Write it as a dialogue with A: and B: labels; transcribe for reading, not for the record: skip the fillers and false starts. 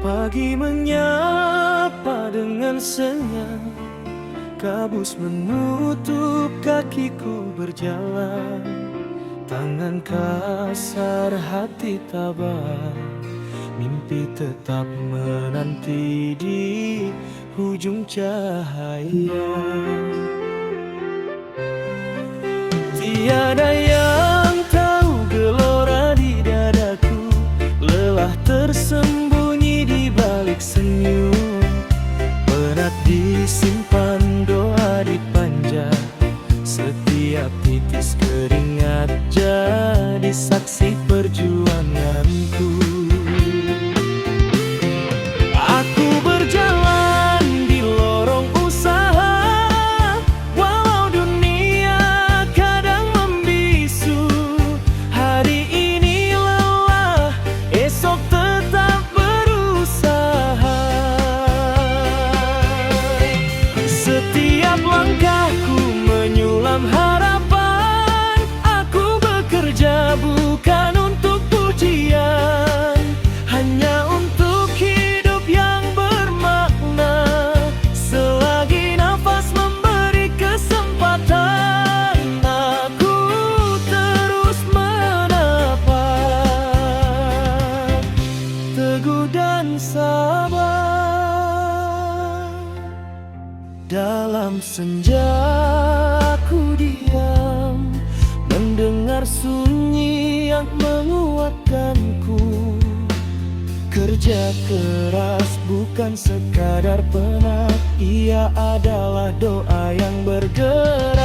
A: Pagi menyapa dengan senyap, kabus menutup kakiku berjalan. Tangan kasar, hati tabah, mimpi tetap menanti di ujung cahaya. Tiada yang tahu gelora di dadaku, lelah tersembunyi di balik senyum. Penat disimpan, doa dipanja, setiap titis keringat jadi saksi perjuanganku. Aku berjalan di lorong usaha, walau dunia kadang membisu. Hari ini lelah, esok tetap berusaha. Setiap langkahku menyulam harapan, aku bekerja bukan untuk pujian, hanya untuk hidup yang bermakna. Selagi nafas memberi kesempatan, aku terus menapak, teguh dan sabar. Dalam senja ku diam, mendengar sunyi yang menguatkanku. Kerja keras bukan sekadar penat, ia adalah doa yang bergerak.